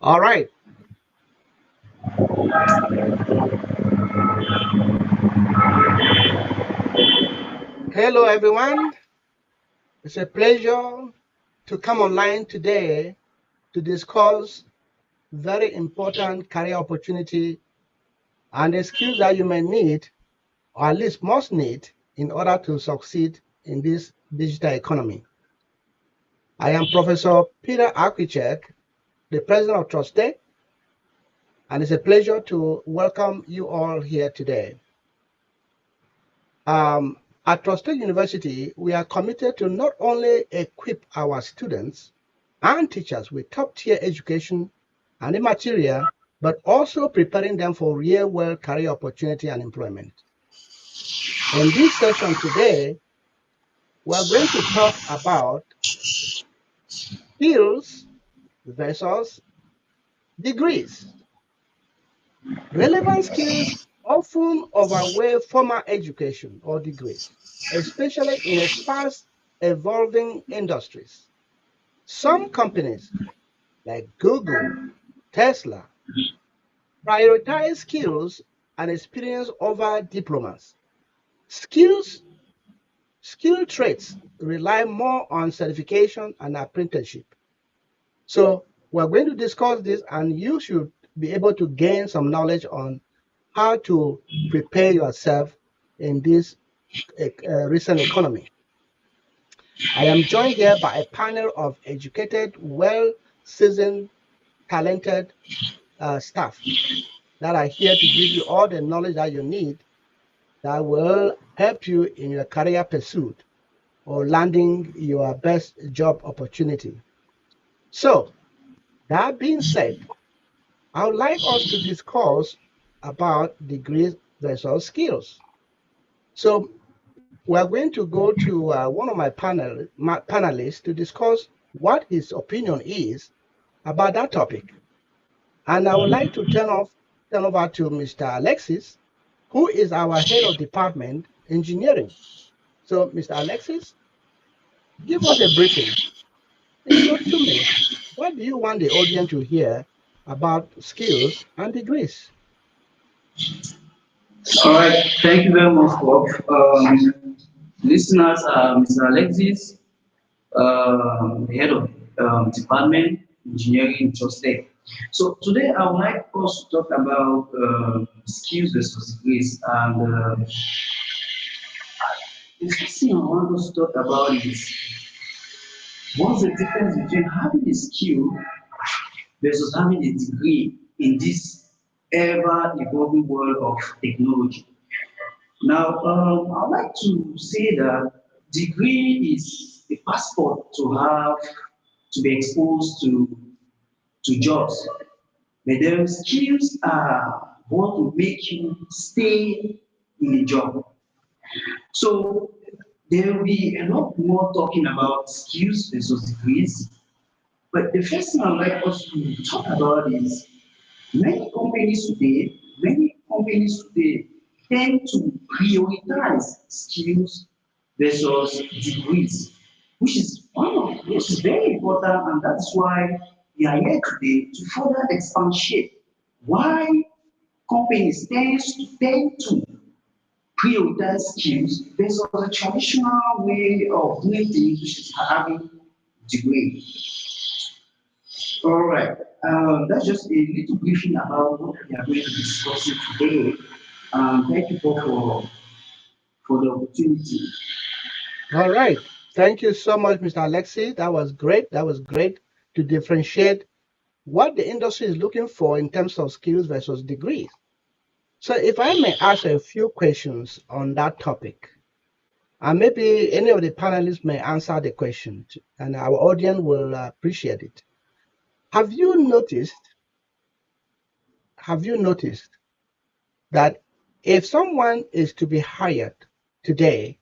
All right. Hello, everyone. It's a pleasure to come online today to discuss very important career opportunity and the skills that you may need, or at least must need, in order to succeed in this digital economy. I am Professor Peter Akwichek, the president of Trustech, and it's a pleasure to welcome you all here today. At Trustech University, we are committed to not only equip our students and teachers with top-tier education and the material, but also preparing them for real-world career opportunity and employment. In this session today, we're going to talk about skills versus degrees. Relevant skills often overweigh formal education or degrees, especially in a fast-evolving industries. Some companies like Google, Tesla, prioritize skills and experience over diplomas. Skills, skill traits rely more on certification and apprenticeship. So we're going to discuss this, and you should be able to gain some knowledge on how to prepare yourself in this recent economy. I am joined here by a panel of educated, well-seasoned, talented staff that are here to give you all the knowledge that you need that will help you in your career pursuit or landing your best job opportunity. So, that being said, I would like us to discuss about degrees versus skills. So, we're going to go to one of my panelists to discuss what his opinion is about that topic. And I would like to turn over to Mr. Alexis, who is our head of department engineering. So, Mr. Alexis, give us a briefing in just 2 minutes. What do you want the audience to hear about skills and degrees? All right, thank you very much, Bob. Listeners, Mr. Alexis, the head of Department Engineering in Trustech. So today I would like us to talk about skills versus degrees, and the first thing I want us to talk about is what's the difference between having a skill versus having a degree in this ever evolving world of technology. Now, I'd like to say that degree is a passport to have to be exposed to jobs. But then skills are what will make you stay in a job. So there will be a lot more talking about skills versus degrees. But the first thing I'd like us to talk about is many companies today tend to prioritize skills versus degrees, which is very important, and that's why we are here today to further expatiate why companies tend to prioritize skills versus the traditional way of doing things, which is having degree. All right. That's just a little briefing about what we are going to discuss today. Thank you for the opportunity. All right. Thank you so much, Mr. Alexis. That was great. That was great to differentiate what the industry is looking for in terms of skills versus degrees. So, if I may ask a few questions on that topic, and maybe any of the panelists may answer the question, and our audience will appreciate it. Have you noticed? Have you noticed that if someone is to be hired today,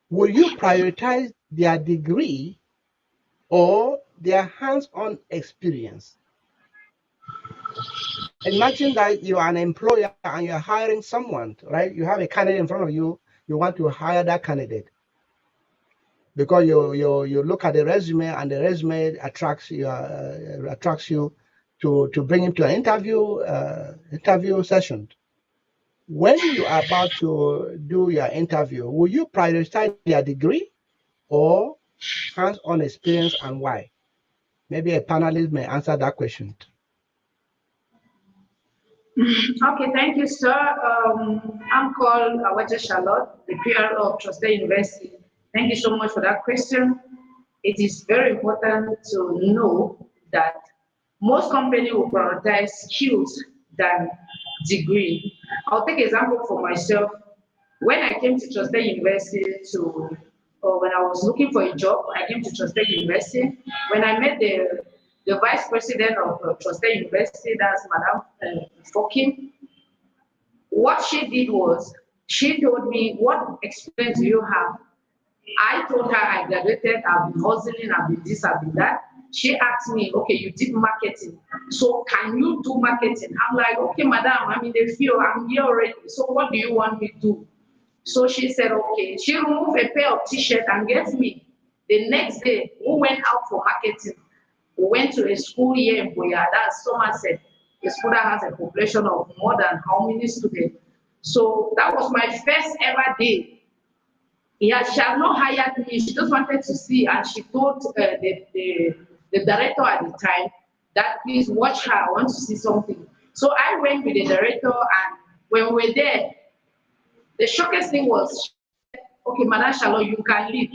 will you prioritize their degree or their hands-on experience? Imagine that you are an employer and you're hiring someone, right? You have a candidate in front of you, you want to hire that candidate because you look at the resume and the resume attracts you, to bring him to an interview session. When you are about to do your interview, will you prioritize your degree or hands-on experience, and why? Maybe a panelist may answer that question. Okay, thank you, sir. I'm called Awaja Charlotte, the PR of Trusted University. Thank you so much for that question. It is very important to know that most companies will prioritize skills than degree. I'll take example for myself. When I came to Trusted University or when I was looking for a job, I came to Trusted University. When I met the vice president of Trusted University, that's Madam Fokin, what she did was she told me, "What experience do you have?" I told her I graduated, I've been hustling, I've been this, I've been that. She asked me, "Okay, you did marketing, so can you do marketing?" I'm like, "Okay, madam, I'm in the field, I'm here already. So what do you want me to do?" So she said, "Okay." She removed a pair of t-shirts and gave me. The next day, we went out for marketing. We went to a school here in Boya, that's Somerset, a school that has a population of more than how many students. So that was my first ever day. Yeah, she had not hired me. She just wanted to see, and she told the director at the time that please watch her. I want to see something. So I went with the director, and when we were there, the shocking thing was, "Okay, Madam Shalom, you can lead."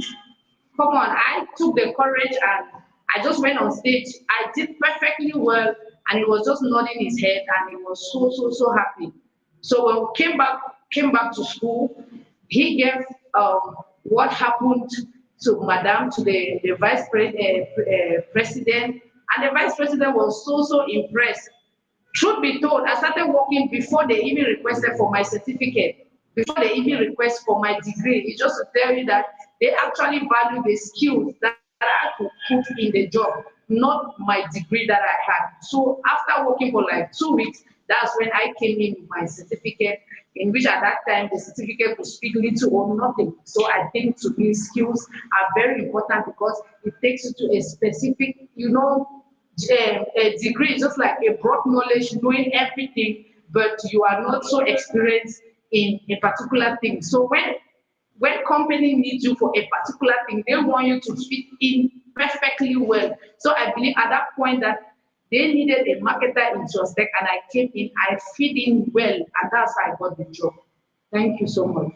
Come on, I took the courage and I just went on stage. I did perfectly well, and he was just nodding his head, and he was so happy. So when we came back to school, he gave what happened to Madam, to the president, and the vice president was so impressed. Truth be told, I started working before they even requested for my certificate, before they even request for my degree. It's just to tell you that they actually value the skills that I could put in the job, not my degree that I had. So after working for like 2 weeks, that's when I came in with my certificate, in which at that time the certificate could speak little or nothing. So I think to me skills are very important because it takes you to a specific, a degree is just like a broad knowledge, knowing everything, but you are not so experienced in a particular thing. So when company needs you for a particular thing, they want you to fit in perfectly well. So I believe at that point that they needed a marketer in Trustec, and I came in, I fit in well, and that's how I got the job. Thank you so much.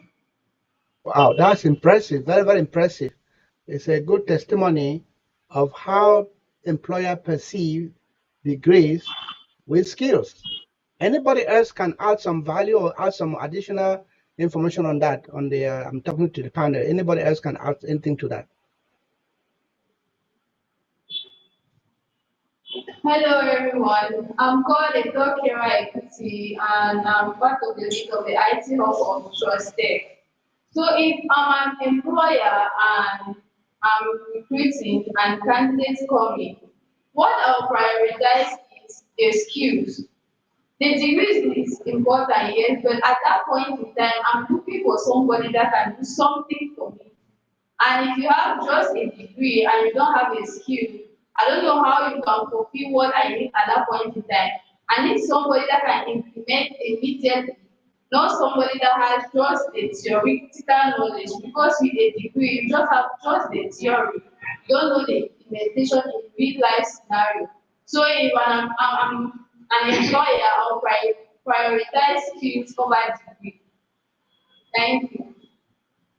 Wow, that's impressive. Very, very impressive. It's a good testimony of how employer perceive degrees with skills. Anybody else can add some value or add some additional information on that. I'm talking to the panel. Anybody else can add anything to that? Hello everyone, I'm called Eto Kira Ekuti and I'm part of the lead of the IT Hub of Trustec. So if I'm an employer and I'm recruiting and candidates coming, what I'll prioritize is the skills. The degree is important, yes, but at that point in time, I'm looking for somebody that can do something for me. And if you have just a degree and you don't have a skill, I don't know how you can fulfill what I need at that point in time. I need somebody that can implement immediately, not somebody that has just a theoretical knowledge. Because with a degree, you just have just the theory. You don't know the implementation in real life scenario. So if I'm an employer, I'll prioritize skills over degree. Thank you.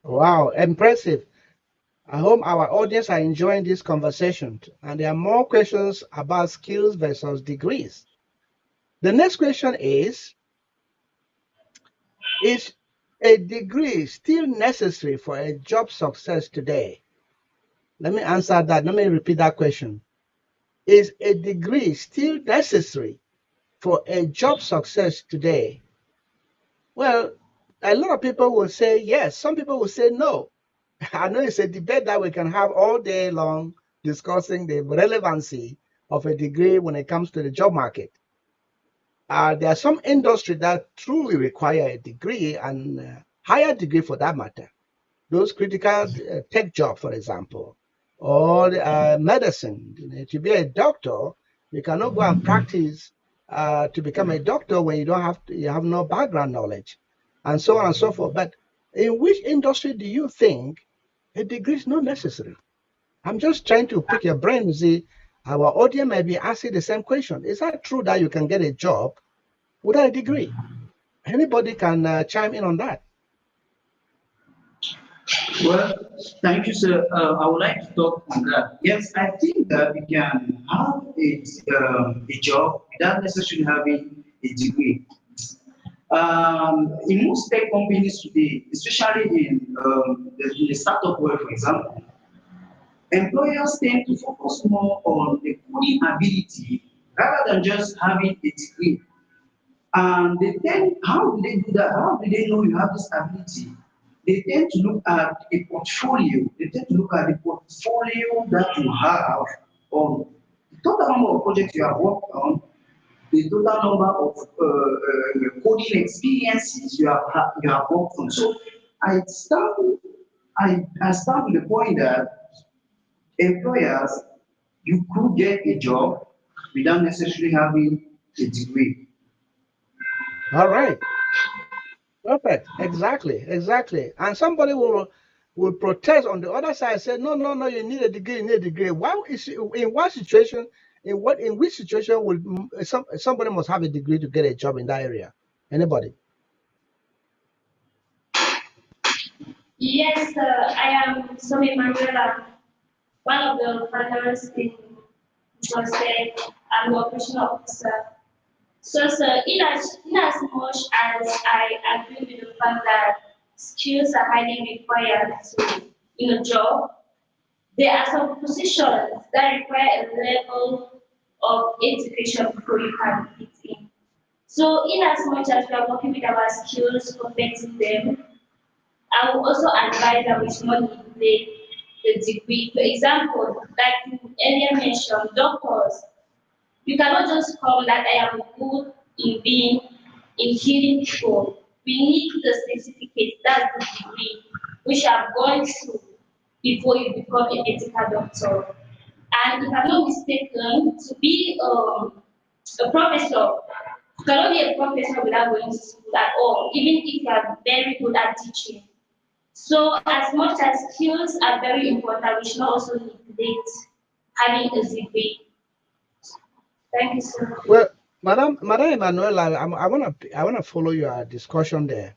Wow, impressive. I hope our audience are enjoying this conversation, and there are more questions about skills versus degrees. The next question is a degree still necessary for a job success today? Let me answer that. Let me repeat that question. Is a degree still necessary for a job success today? Well, a lot of people will say yes. Some people will say no. I know it's a debate that we can have all day long discussing the relevancy of a degree when it comes to the job market. There are some industries that truly require a degree and higher degree for that matter. Those critical tech jobs, for example, or medicine. To be a doctor, You cannot go and practice to become a doctor when you have no background knowledge, and so on and so forth. But in which industry do you think a degree is not necessary? I'm just trying to pick your brain to see our audience may be asking the same question. Is that true that you can get a job without a degree? Anybody can chime in on that. Well, thank you, sir. I would like to talk on that. Yes, I think that we can have a job without necessarily having a degree. In most tech companies today, especially in the startup world, for example, employers tend to focus more on the coding ability rather than just having a degree. And they tend, how do they do that? How do they know you have this ability? They tend to look at a portfolio. They tend to look at the portfolio that you have on the total number of projects you have worked on, the total number of coding experiences you have worked on. So I start I start with the point that employers, you could get a job without necessarily having a degree. All right. Perfect. Exactly. And somebody will protest on the other side, say, no, no, no, you need a degree, you need a degree. Why is in what situation, in which situation will somebody must have a degree to get a job in that area? Anybody? Yes, I am Somi Manuela, one of the partners in Jose. I'm the operational officer. So, sir, in as much as I agree with the fact that skills are highly required to in a job, there are some positions that require a level of education before you can fit in. So, in as much as we are working with our skills, perfecting them, I will also advise that we should not neglect the degree. For example, like you earlier mentioned, doctors, you cannot just come that I am good in being in healing people. We need the certificate, that's the degree, which have gone through before you become a medical doctor. And if I'm not mistaken, to be a professor, you cannot be a professor without going to school at all, even if you are very good at teaching. So as much as skills are very important, we should not also neglect having a degree. Thank you so much. Well, Madam Emanuela, I wanna follow your discussion there.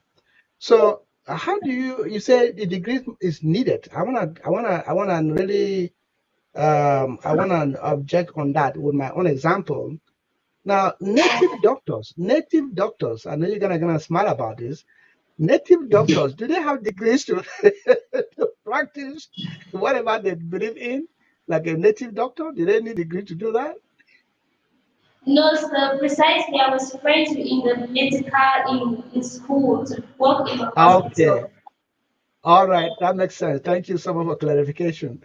So how do you say the degree is needed? I wanna really I wanna object on that with my own example. Now, native doctors, I know you're gonna smile about this. Native doctors, do they have degrees to, to practice whatever they believe in? Like a native doctor, do they need a degree to do that? No, sir, precisely I was trained in the medical in school to work in the Okay, hospital. all right, that makes sense. Thank you so much for clarification.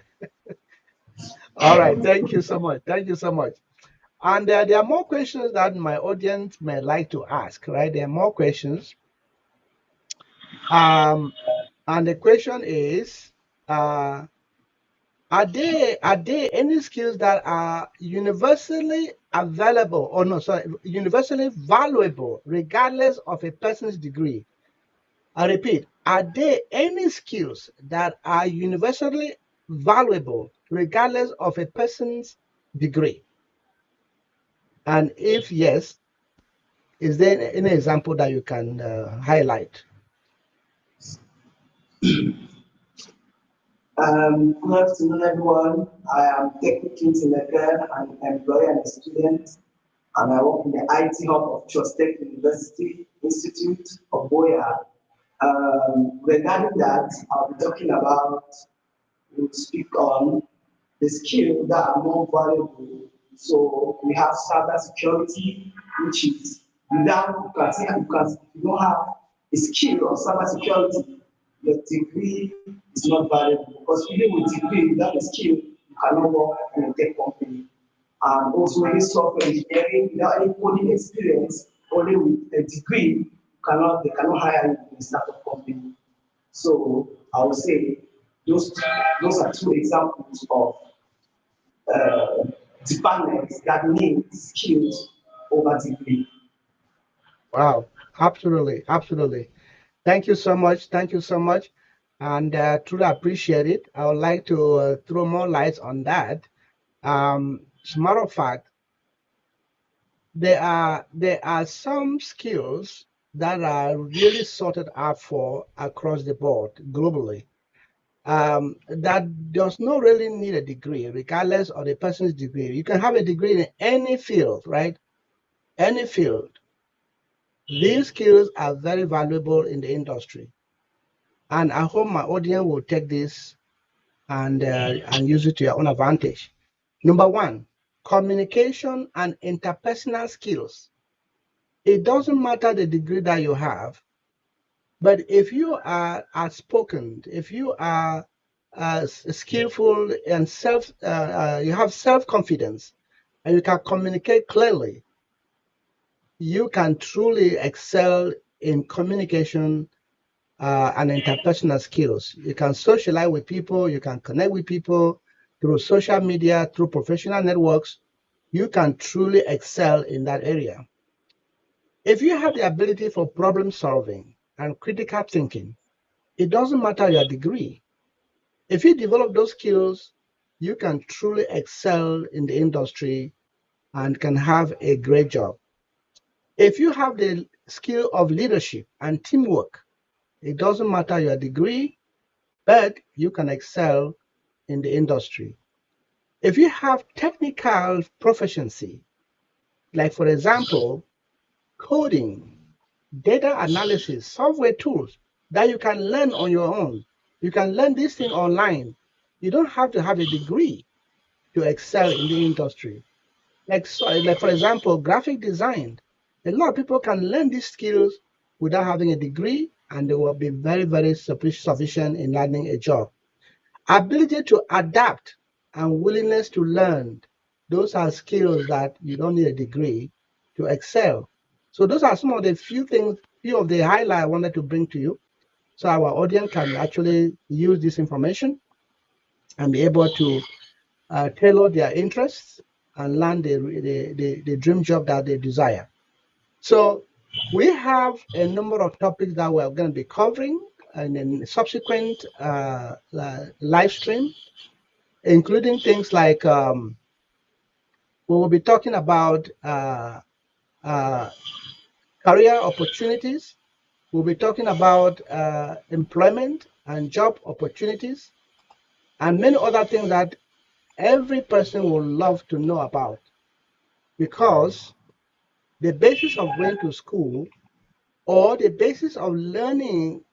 All right, thank you so much. Thank you so much. And there are more questions that my audience may like to ask, right? There are more questions. Um, and the question is, uh, are there any skills that are universally available or no, sorry, universally valuable regardless of a person's degree? I repeat, are there any skills that are universally valuable regardless of a person's degree? And if yes, is there any example that you can highlight? Good afternoon, everyone. I am technically Tineke, an employer and a student, and I work in the IT hub of Trust Tech University Institute of Boya. Regarding that, I'll be talking about, we'll speak on the skills that are more valuable. So we have cyber security, which is without if you don't have a skill of cyber security, your degree is not valuable because even with degree without a skill, you cannot work in a tech company. And also any software engineering without any coding experience, only with a degree, they cannot hire you in a startup company. So I would say those those are two examples of uh, departments that need skills over degree. Wow, absolutely, absolutely. Thank you so much. Thank you so much. And truly appreciate it. I would like to throw more lights on that. As a matter of fact, there are some skills that are really sorted out for across the board globally. That does not really need a degree, regardless of the person's degree. You can have a degree in any field, right? Any field. These skills are very valuable in the industry. And I hope my audience will take this and use it to your own advantage. Number one, communication and interpersonal skills. It doesn't matter the degree that you have, but if you are outspoken, if you are skillful and you have self-confidence, and you can communicate clearly, you can truly excel in communication and interpersonal skills. You can socialize with people, you can connect with people through social media, through professional networks. You can truly excel in that area. If you have the ability for problem solving and critical thinking, it doesn't matter your degree. If you develop those skills, you can truly excel in the industry and can have a great job. If you have the skill of leadership and teamwork, it doesn't matter your degree, but you can excel in the industry. If you have technical proficiency, like for example, coding, data analysis, software tools that you can learn on your own. You can learn this thing online. You don't have to have a degree to excel in the industry. Like for example, graphic design. A lot of people can learn these skills without having a degree, and they will be very, very sufficient in landing a job. Ability to adapt and willingness to learn. Those are skills that you don't need a degree to excel. So those are some of the few of the highlights I wanted to bring to you, so our audience can actually use this information and be able to tailor their interests and land the dream job that they desire. So we have a number of topics that we're going to be covering in a subsequent live stream, including things like we will be talking about career opportunities. We'll be talking about employment and job opportunities and many other things that every person would love to know about, because the basis of going to school or the basis of learning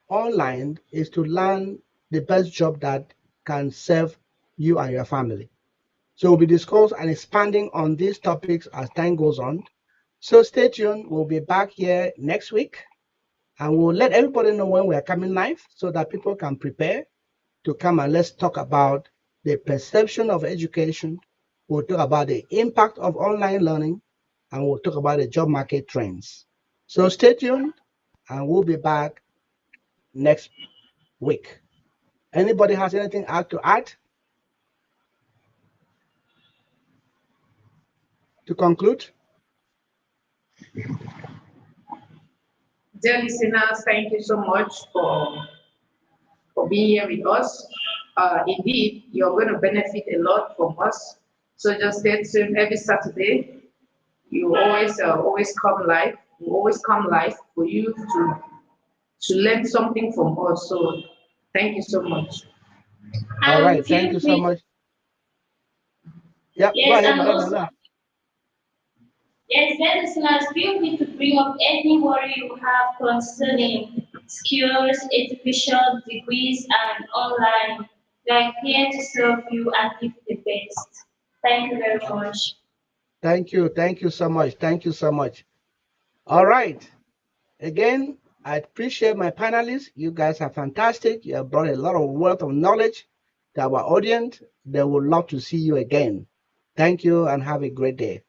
online is to learn the best job that can serve you and your family. So we'll be discussing and expanding on these topics as time goes on. So stay tuned. We'll be back here next week, and we'll let everybody know when we are coming live so that people can prepare to come, and let's talk about the perception of education. We'll talk about the impact of online learning, and we'll talk about the job market trends. So stay tuned, and we'll be back next week. Anybody has anything to add? To conclude? Dear listeners, thank you so much for being here with us. Indeed, you're going to benefit a lot from us. So just stay tuned every Saturday. You always come live. We always come live for you to learn something from us. So thank you so much. All right, thank you so much. Yeah, yes, go ahead, Madam. Yes, dear listeners, feel free to bring up any worry you have concerning skills, education, degrees, and online. We are here to serve you and give you the best. Thank you very much. Thank you so much. Thank you so much. All right. Again, I appreciate my panelists. You guys are fantastic. You have brought a lot of wealth of knowledge to our audience. They would love to see you again. Thank you and have a great day.